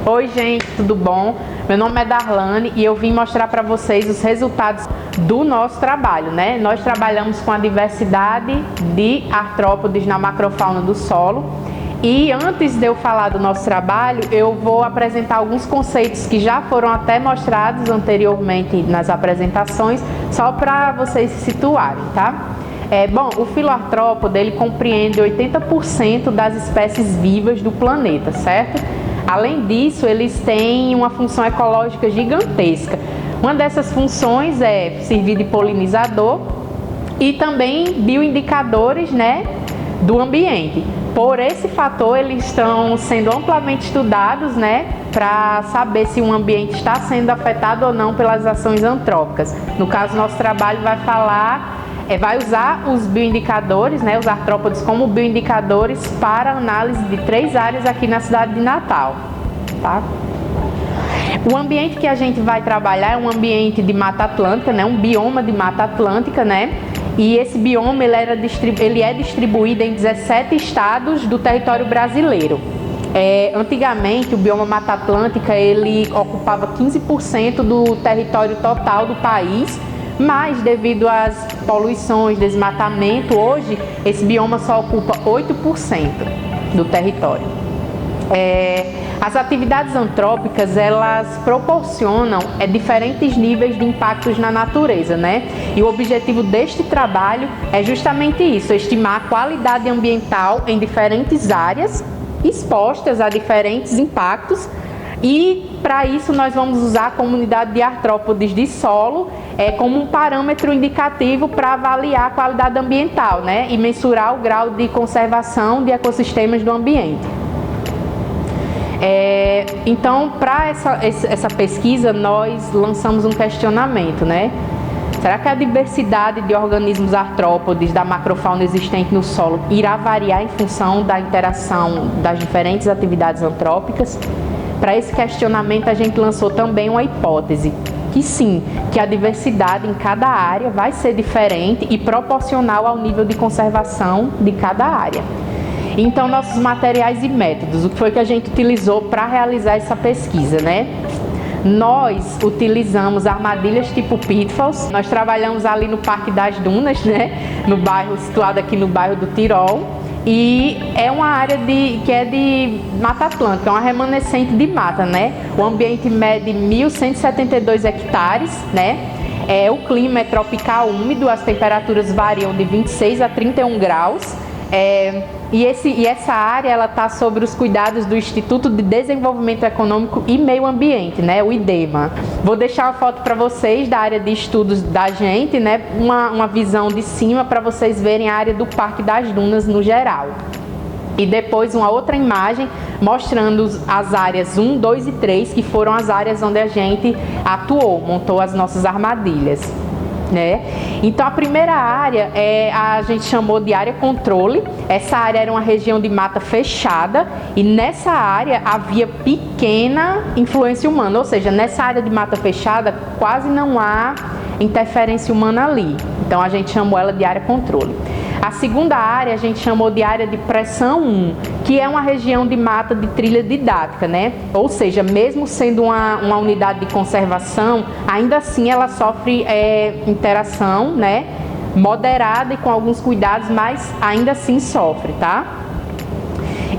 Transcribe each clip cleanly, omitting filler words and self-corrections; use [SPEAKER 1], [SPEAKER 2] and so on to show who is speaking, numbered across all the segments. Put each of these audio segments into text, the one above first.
[SPEAKER 1] Oi gente, tudo bom? Meu nome é Darlane e eu vim mostrar para vocês os resultados do nosso trabalho, né? Nós trabalhamos com a diversidade de artrópodes na macrofauna do solo. E antes de eu falar do nosso trabalho, eu vou apresentar alguns conceitos que já foram até mostrados anteriormente nas apresentações, só para vocês se situarem, tá? Bom, o filoartrópode, ele compreende 80% das espécies vivas do planeta, certo? Além disso, eles têm uma função ecológica gigantesca. Uma dessas funções é servir de polinizador e também bioindicadores, né, do ambiente. Por esse fator, eles estão sendo amplamente estudados, né, para saber se um ambiente está sendo afetado ou não pelas ações antrópicas. No caso, nosso trabalho vai usar os bioindicadores, né, os artrópodes como bioindicadores para análise de 3 áreas aqui na cidade de Natal, tá? O ambiente que a gente vai trabalhar é um ambiente de Mata Atlântica, né, um bioma de Mata Atlântica, né? E esse bioma ele é distribuído em 17 estados do território brasileiro. Antigamente, o bioma Mata Atlântica ele ocupava 15% do território total do país, mas devido às poluições, desmatamento, hoje esse bioma só ocupa 8% do território. As atividades antrópicas, elas proporcionam diferentes níveis de impactos na natureza, né? E o objetivo deste trabalho é justamente isso, estimar a qualidade ambiental em diferentes áreas expostas a diferentes impactos. E para isso nós vamos usar a comunidade de artrópodes de solo como um parâmetro indicativo para avaliar a qualidade ambiental, né? E mensurar o grau de conservação de ecossistemas do ambiente. Então, para essa pesquisa, nós lançamos um questionamento, né? Será que a diversidade de organismos artrópodes da macrofauna existente no solo irá variar em função da interação das diferentes atividades antrópicas? Para esse questionamento, a gente lançou também uma hipótese, que sim, que a diversidade em cada área vai ser diferente e proporcional ao nível de conservação de cada área. Então, nossos materiais e métodos, o que foi que a gente utilizou para realizar essa pesquisa, né? Nós utilizamos armadilhas tipo pitfalls. Nós trabalhamos ali no Parque das Dunas, né? No bairro, situado aqui no bairro do Tirol. E é uma área que é de Mata Atlântica, é uma remanescente de mata, né? O ambiente mede 1.172 hectares, né? O clima é tropical úmido, as temperaturas variam de 26 a 31 graus. E essa área ela está sob os cuidados do Instituto de Desenvolvimento Econômico e Meio Ambiente, né, o IDEMA. Vou deixar uma foto para vocês da área de estudos da gente, né, uma visão de cima para vocês verem a área do Parque das Dunas no geral. E depois uma outra imagem mostrando as áreas 1, 2 e 3, que foram as áreas onde a gente atuou, montou as nossas armadilhas. Então a primeira área a gente chamou de área controle. Essa área era uma região de mata fechada e nessa área havia pequena influência humana, ou seja, nessa área de mata fechada quase não há interferência humana ali. Então a gente chamou ela de área controle. A segunda área a gente chamou de área de pressão 1, que é uma região de mata de trilha didática, né? Ou seja, mesmo sendo uma unidade de conservação, ainda assim ela sofre interação, né? Moderada e com alguns cuidados, mas ainda assim sofre, tá?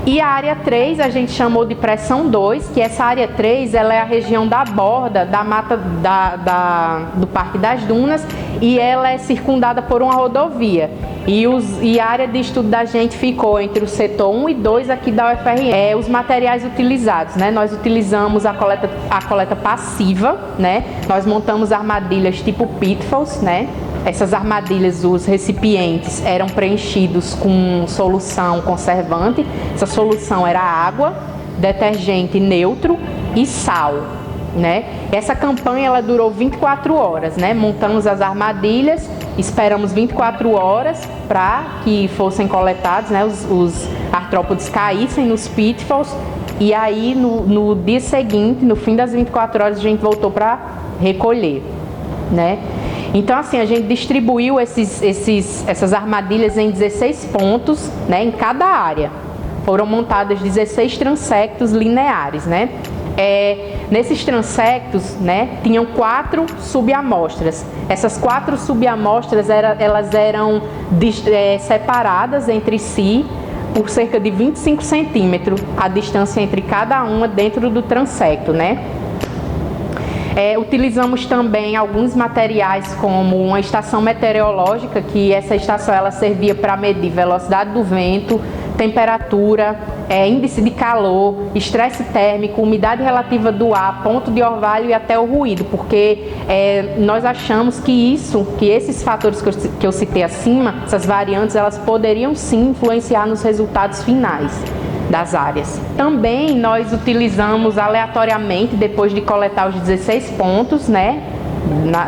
[SPEAKER 1] E a área 3 a gente chamou de pressão 2, que essa área 3 ela é a região da borda da mata do Parque das Dunas e ela é circundada por uma rodovia. E a área de estudo da gente ficou entre o setor 1 e 2 aqui da UFRN. Os materiais utilizados, né? Nós utilizamos a coleta passiva, né? Nós montamos armadilhas tipo pitfalls, né? Essas armadilhas, os recipientes eram preenchidos com solução conservante. Essa solução era água, detergente neutro e sal, né? Essa campanha ela durou 24 horas, né? Montamos as armadilhas, esperamos 24 horas para que fossem coletados, né? Os artrópodes caíssem nos pitfalls e aí no dia seguinte, no fim das 24 horas, a gente voltou para recolher, né? Então, assim, a gente distribuiu essas armadilhas em 16 pontos, né, em cada área. Foram montadas 16 transectos lineares, né? Nesses transectos, né, tinham 4 subamostras. Essas 4 subamostras elas eram separadas entre si por cerca de 25 centímetros, a distância entre cada uma dentro do transecto, né? Utilizamos também alguns materiais como uma estação meteorológica, que essa estação ela servia para medir velocidade do vento, temperatura, índice de calor, estresse térmico, umidade relativa do ar, ponto de orvalho e até o ruído, porque nós achamos que esses fatores que eu citei acima, essas variantes, elas poderiam sim influenciar nos resultados finais das áreas. Também nós utilizamos aleatoriamente, depois de coletar os 16 pontos, né,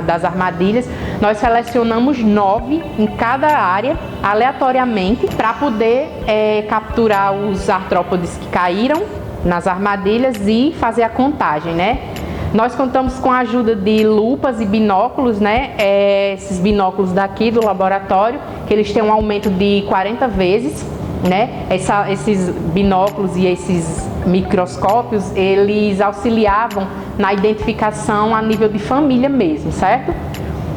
[SPEAKER 1] das armadilhas, nós selecionamos 9 em cada área, aleatoriamente, para poder capturar os artrópodes que caíram nas armadilhas e fazer a contagem, né? Nós contamos com a ajuda de lupas e binóculos, né? Esses binóculos daqui do laboratório, que eles têm um aumento de 40 vezes, né? Esses binóculos e esses microscópios, eles auxiliavam na identificação a nível de família mesmo, certo?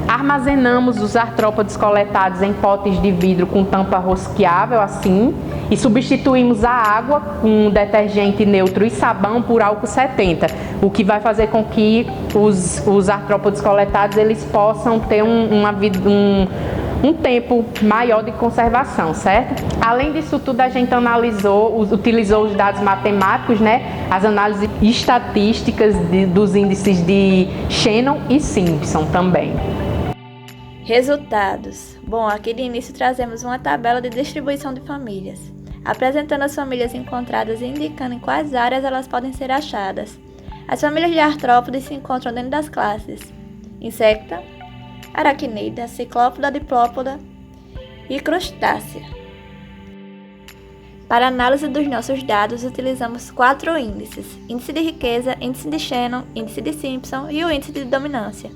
[SPEAKER 1] Armazenamos os artrópodes coletados em potes de vidro com tampa rosqueável, assim, e substituímos a água com detergente neutro e sabão por álcool 70, o que vai fazer com que os artrópodes coletados eles possam ter um tempo maior de conservação, certo? Além disso tudo, a gente utilizou os dados matemáticos, né? As análises estatísticas dos índices de Shannon e Simpson também.
[SPEAKER 2] Resultados. Bom, aqui de início trazemos uma tabela de distribuição de famílias, apresentando as famílias encontradas e indicando em quais áreas elas podem ser achadas. As famílias de artrópodes se encontram dentro das classes Insecta, Aracnida, Ciclópoda, Diplópoda e Crustácea. Para análise dos nossos dados, utilizamos 4 índices: índice de riqueza, índice de Shannon, índice de Simpson e o índice de dominância.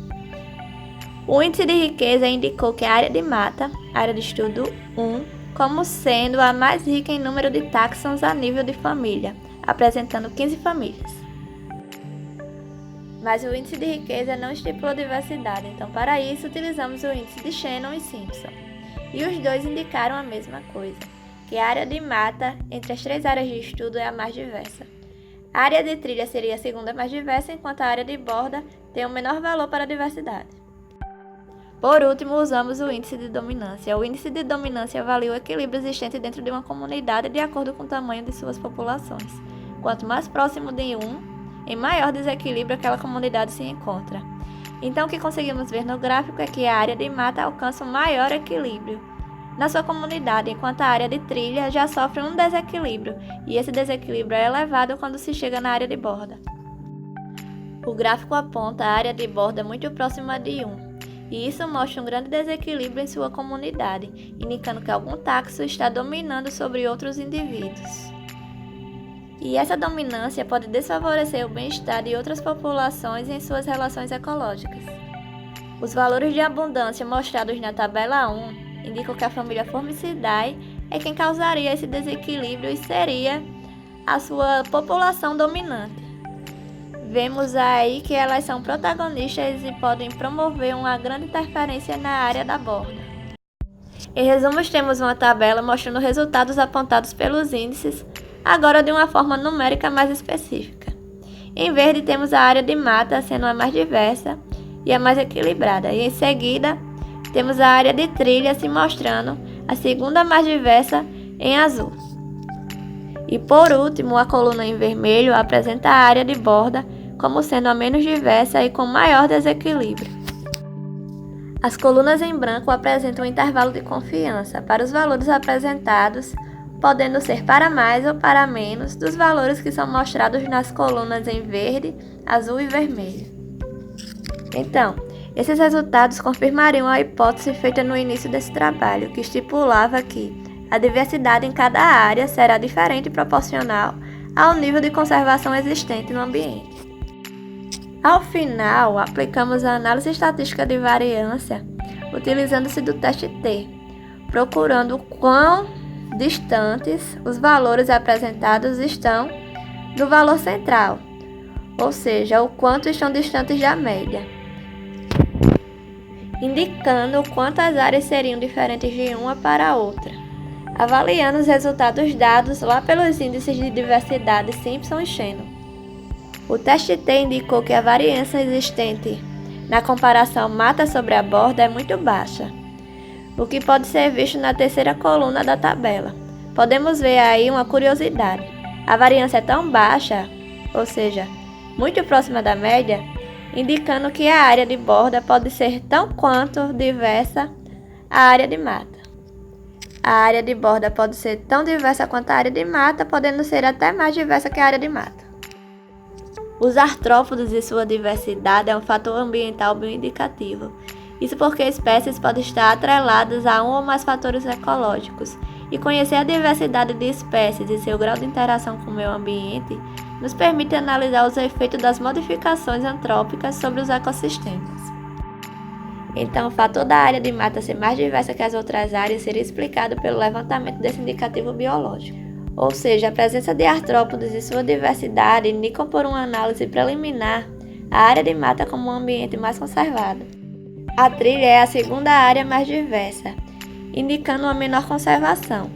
[SPEAKER 2] O índice de riqueza indicou que a área de mata, área de estudo 1, como sendo a mais rica em número de táxons a nível de família, apresentando 15 famílias. Mas o índice de riqueza não estipulou diversidade, então para isso utilizamos o índice de Shannon e Simpson. E os dois indicaram a mesma coisa, que a área de mata, entre as 3 áreas de estudo, é a mais diversa. A área de trilha seria a segunda mais diversa, enquanto a área de borda tem o menor valor para a diversidade. Por último, usamos o índice de dominância. O índice de dominância avalia o equilíbrio existente dentro de uma comunidade de acordo com o tamanho de suas populações. Quanto mais próximo de em maior desequilíbrio aquela comunidade se encontra. Então, o que conseguimos ver no gráfico é que a área de mata alcança um maior equilíbrio na sua comunidade, enquanto a área de trilha já sofre um desequilíbrio, e esse desequilíbrio é elevado quando se chega na área de borda. O gráfico aponta a área de borda muito próxima de 1. E isso mostra um grande desequilíbrio em sua comunidade, indicando que algum taxon está dominando sobre outros indivíduos. E essa dominância pode desfavorecer o bem-estar de outras populações em suas relações ecológicas. Os valores de abundância mostrados na tabela 1 indicam que a família Formicidae é quem causaria esse desequilíbrio e seria a sua população dominante. Vemos aí que elas são protagonistas e podem promover uma grande interferência na área da borda. Em resumo, temos uma tabela mostrando resultados apontados pelos índices, agora de uma forma numérica mais específica. Em verde temos a área de mata sendo a mais diversa e a mais equilibrada, e em seguida temos a área de trilha se mostrando a segunda mais diversa em azul. E por último, a coluna em vermelho apresenta a área de borda como sendo a menos diversa e com maior desequilíbrio. As colunas em branco apresentam um intervalo de confiança para os valores apresentados, podendo ser para mais ou para menos dos valores que são mostrados nas colunas em verde, azul e vermelho. Então, esses resultados confirmariam a hipótese feita no início desse trabalho, que estipulava que a diversidade em cada área será diferente e proporcional ao nível de conservação existente no ambiente. Ao final, aplicamos a análise estatística de variância utilizando-se do teste T, procurando quão distantes os valores apresentados estão do valor central, ou seja, o quanto estão distantes da média, indicando o quanto as áreas seriam diferentes de uma para a outra. Avaliando os resultados dados lá pelos índices de diversidade Simpson e Shannon. O teste T indicou que a variância existente na comparação mata sobre a borda é muito baixa, o que pode ser visto na terceira coluna da tabela. Podemos ver aí uma curiosidade. A variância é tão baixa, ou seja, muito próxima da média, indicando que a área de borda pode ser tão quanto diversa à área de mata. A área de borda pode ser tão diversa quanto a área de mata, podendo ser até mais diversa que a área de mata. Os artrópodes e sua diversidade é um fator ambiental bem indicativo. Isso porque espécies podem estar atreladas a um ou mais fatores ecológicos, e conhecer a diversidade de espécies e seu grau de interação com o meio ambiente nos permite analisar os efeitos das modificações antrópicas sobre os ecossistemas. Então, o fator da área de mata ser mais diversa que as outras áreas seria explicado pelo levantamento desse indicativo biológico. Ou seja, a presença de artrópodes e sua diversidade indicam por uma análise preliminar a área de mata como um ambiente mais conservado. A trilha é a segunda área mais diversa, indicando uma menor conservação.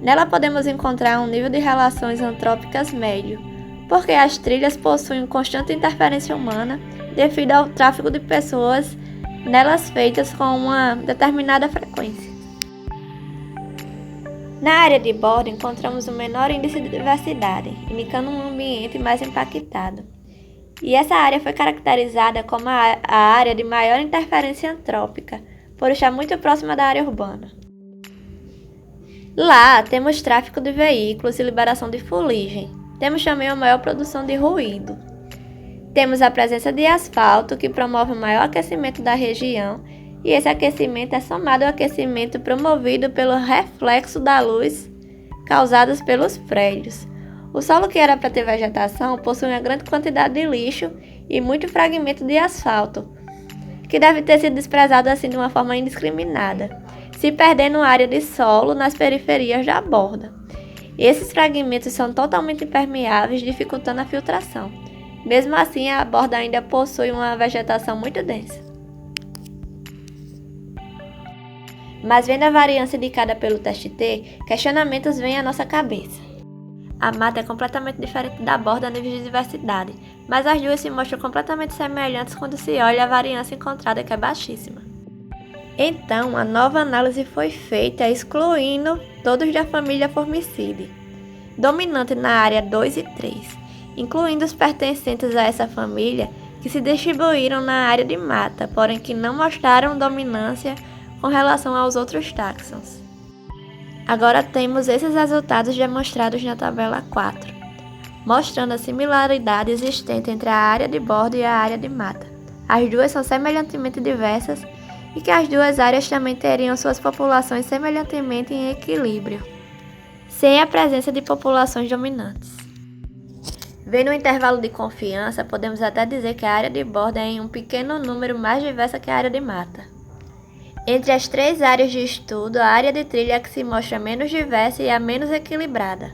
[SPEAKER 2] Nela podemos encontrar um nível de relações antrópicas médio, porque as trilhas possuem constante interferência humana devido ao tráfego de pessoas nelas feitas com uma determinada frequência. Na área de borda encontramos um menor índice de diversidade, indicando um ambiente mais impactado. E essa área foi caracterizada como a área de maior interferência antrópica, por estar muito próxima da área urbana. Lá temos tráfego de veículos e liberação de fuligem. Temos também uma maior produção de ruído. Temos a presença de asfalto, que promove o maior aquecimento da região, e esse aquecimento é somado ao aquecimento promovido pelo reflexo da luz causados pelos prédios. O solo que era para ter vegetação possui uma grande quantidade de lixo e muito fragmento de asfalto, que deve ter sido desprezado assim de uma forma indiscriminada, se perdendo área de solo nas periferias da borda. Esses fragmentos são totalmente impermeáveis, dificultando a filtração. Mesmo assim, a borda ainda possui uma vegetação muito densa. Mas vendo a variância indicada pelo teste T, questionamentos vêm à nossa cabeça. A mata é completamente diferente da borda a nível de diversidade, mas as duas se mostram completamente semelhantes quando se olha a variância encontrada, que é baixíssima. Então, a nova análise foi feita excluindo todos da família Formicidae, dominante na área 2 e 3. Incluindo os pertencentes a essa família que se distribuíram na área de mata, porém que não mostraram dominância com relação aos outros táxons. Agora temos esses resultados demonstrados na tabela 4, mostrando a similaridade existente entre a área de borda e a área de mata. As duas são semelhantemente diversas e que as duas áreas também teriam suas populações semelhantemente em equilíbrio, sem a presença de populações dominantes. Vendo o intervalo de confiança, podemos até dizer que a área de borda é em um pequeno número mais diversa que a área de mata. Entre as três áreas de estudo, a área de trilha é a que se mostra menos diversa e a menos equilibrada,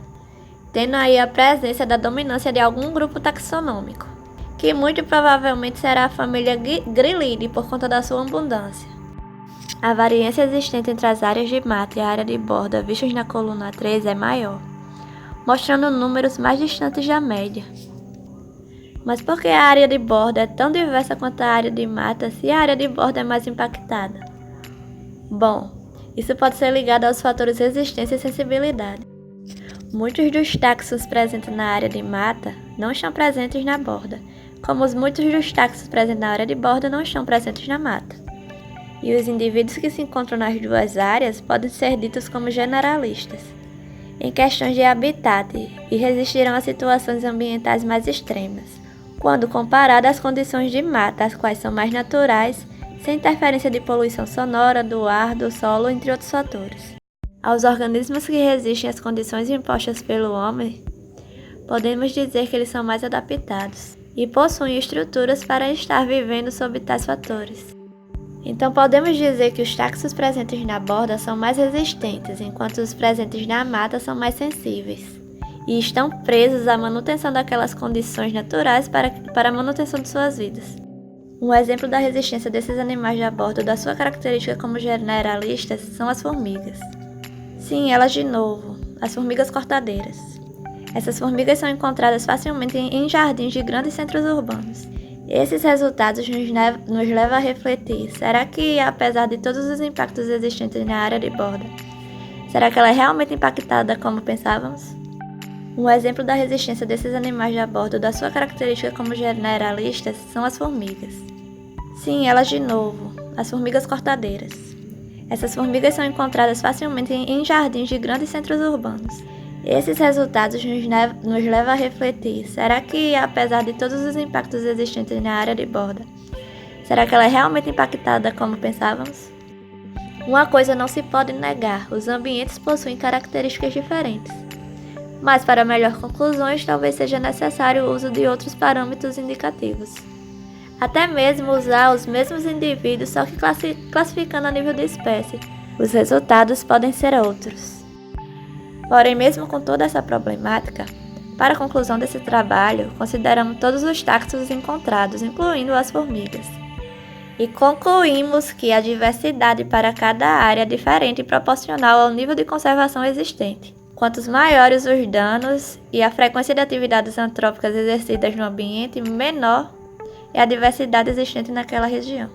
[SPEAKER 2] tendo aí a presença da dominância de algum grupo taxonômico, que muito provavelmente será a família Grylidae por conta da sua abundância. A variância existente entre as áreas de mata e a área de borda vistas na coluna 3 é maior, mostrando números mais distantes da média. Mas por que a área de borda é tão diversa quanto a área de mata se a área de borda é mais impactada? Bom, isso pode ser ligado aos fatores resistência e sensibilidade. Muitos dos táxons presentes na área de mata não estão presentes na borda, como muitos dos táxons presentes na área de borda não estão presentes na mata. E os indivíduos que se encontram nas duas áreas podem ser ditos como generalistas em questões de habitat e resistirão a situações ambientais mais extremas, quando comparado às condições de mata, as quais são mais naturais, sem interferência de poluição sonora, do ar, do solo, entre outros fatores. Aos organismos que resistem às condições impostas pelo homem, podemos dizer que eles são mais adaptados e possuem estruturas para estar vivendo sob tais fatores. Então podemos dizer que os táxons presentes na borda são mais resistentes, enquanto os presentes na mata são mais sensíveis. e estão presos à manutenção daquelas condições naturais para a manutenção de suas vidas. Um exemplo da resistência desses animais de aborto da sua característica como generalistas são as formigas. Sim, elas de novo, as formigas cortadeiras. Essas formigas são encontradas facilmente em jardins de grandes centros urbanos. Esses resultados nos levam a refletir, será que, apesar de todos os impactos existentes na área de borda, será que ela é realmente impactada como pensávamos? Um exemplo da resistência desses animais de aborto da sua característica como generalistas são as formigas. Sim, elas de novo, as formigas cortadeiras. Essas formigas são encontradas facilmente em jardins de grandes centros urbanos. Esses resultados nos levam a refletir, será que, apesar de todos os impactos existentes na área de borda, será que ela é realmente impactada como pensávamos? Uma coisa não se pode negar, os ambientes possuem características diferentes. Mas para melhor conclusões, talvez seja necessário o uso de outros parâmetros indicativos. Até mesmo usar os mesmos indivíduos, só que classificando a nível de espécie. Os resultados podem ser outros. Porém, mesmo com toda essa problemática, para a conclusão desse trabalho, consideramos todos os taxons encontrados, incluindo as formigas. E concluímos que a diversidade para cada área é diferente e proporcional ao nível de conservação existente. Quantos maiores os danos e a frequência de atividades antrópicas exercidas no ambiente, menor é a diversidade existente naquela região.